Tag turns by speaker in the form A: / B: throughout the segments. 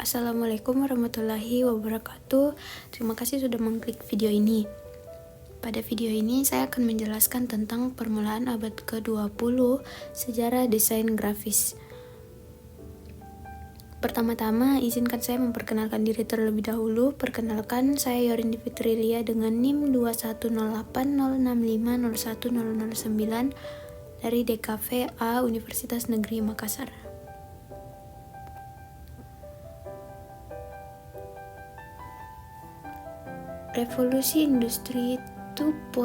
A: Assalamualaikum warahmatullahi wabarakatuh. Terima kasih sudah mengklik video ini. Pada video ini saya akan menjelaskan tentang permulaan abad ke-20 sejarah desain grafis. Pertama-tama, izinkan saya memperkenalkan diri terlebih dahulu. Perkenalkan, saya Yorindi Fitrilia dengan NIM 2108065010009 dari DKV A Universitas Negeri Makassar. Revolusi Industri 2.0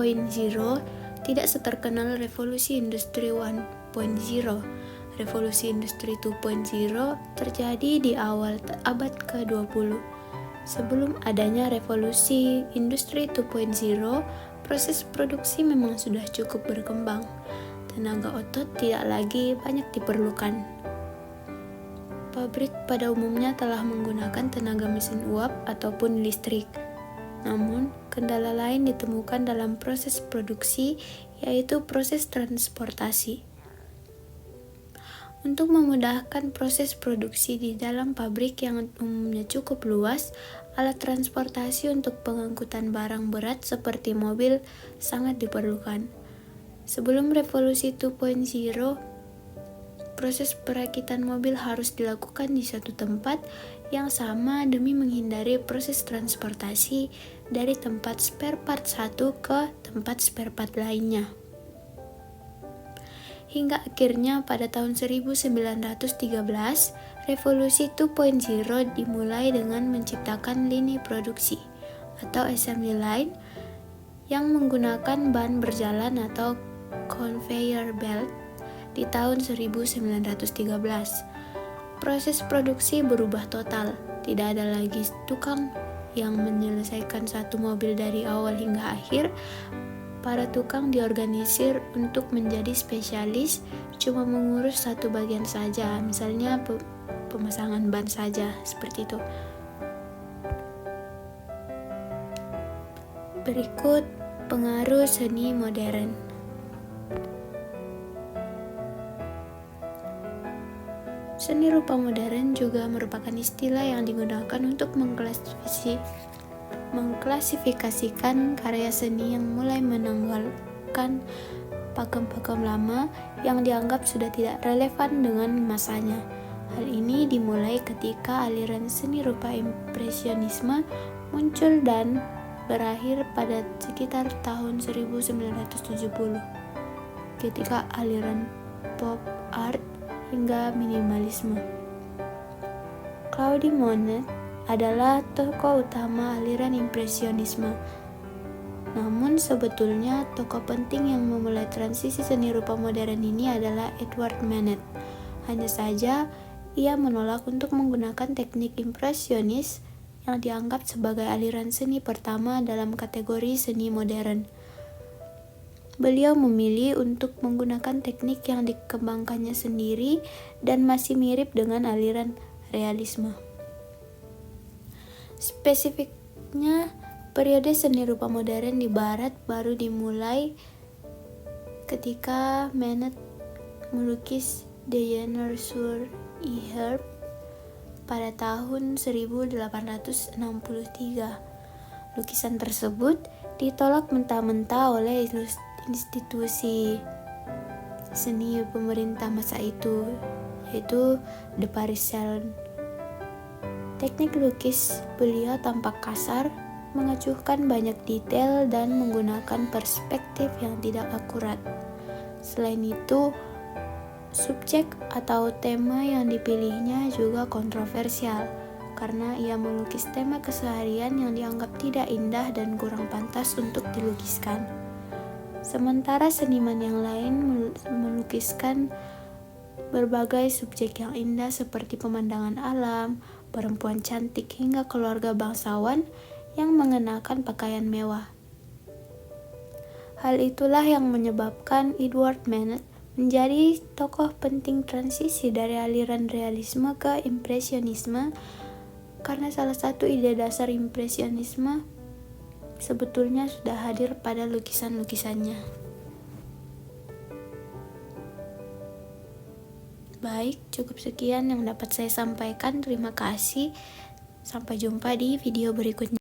A: tidak seterkenal Revolusi Industri 1.0. Revolusi Industri 2.0 terjadi di awal abad ke-20. Sebelum adanya Revolusi Industri 2.0, proses produksi memang sudah cukup berkembang. Tenaga otot tidak lagi banyak diperlukan. Pabrik pada umumnya telah menggunakan tenaga mesin uap ataupun listrik. Namun, kendala lain ditemukan dalam proses produksi, yaitu proses transportasi. Untuk memudahkan proses produksi di dalam pabrik yang umumnya cukup luas, alat transportasi untuk pengangkutan barang berat seperti mobil sangat diperlukan. Sebelum Revolusi 2.0, proses perakitan mobil harus dilakukan di suatu tempat yang sama demi menghindari proses transportasi dari tempat spare part satu ke tempat spare part lainnya. Hingga akhirnya pada tahun 1913, Revolusi 2.0 dimulai dengan menciptakan lini produksi atau assembly line yang menggunakan ban berjalan atau conveyor belt di tahun 1913. Proses produksi berubah total, tidak ada lagi tukang yang menyelesaikan satu mobil dari awal hingga akhir. Para tukang diorganisir untuk menjadi spesialis, cuma mengurus satu bagian saja, misalnya pemasangan ban saja, seperti itu. Berikut pengaruh seni modern. Seni rupa modern juga merupakan istilah yang digunakan untuk mengklasifikasikan karya seni yang mulai menanggalkan pakem-pakem lama yang dianggap sudah tidak relevan dengan masanya. Hal ini dimulai ketika aliran seni rupa impresionisme muncul dan berakhir pada sekitar tahun 1970, ketika aliran pop art hingga minimalisme. Claude Monet adalah tokoh utama aliran impresionisme. Namun sebetulnya tokoh penting yang memulai transisi seni rupa modern ini adalah Edward Manet. Hanya saja ia menolak untuk menggunakan teknik impresionis yang dianggap sebagai aliran seni pertama dalam kategori seni modern. Beliau memilih untuk menggunakan teknik yang dikembangkannya sendiri dan masih mirip dengan aliran realisme. Spesifiknya, periode seni rupa modern di barat baru dimulai ketika Manet melukis Dejeuner-sur-Ihèvre pada tahun 1863. Lukisan tersebut ditolak mentah-mentah oleh institusi seni pemerintah masa itu, yaitu The Paris Salon. Teknik lukis beliau tampak kasar, mengacuhkan banyak detail dan menggunakan perspektif yang tidak akurat. Selain itu, subjek atau tema yang dipilihnya juga kontroversial, karena ia melukis tema keseharian yang dianggap tidak indah dan kurang pantas untuk dilukiskan. Sementara seniman yang lain melukiskan berbagai subjek yang indah seperti pemandangan alam, perempuan cantik hingga keluarga bangsawan yang mengenakan pakaian mewah. Hal itulah yang menyebabkan Edward Manet menjadi tokoh penting transisi dari aliran realisme ke impresionisme, karena salah satu ide dasar impresionisme sebetulnya sudah hadir pada lukisan-lukisannya. Baik, cukup sekian yang dapat saya sampaikan. Terima kasih. Sampai jumpa di video berikutnya.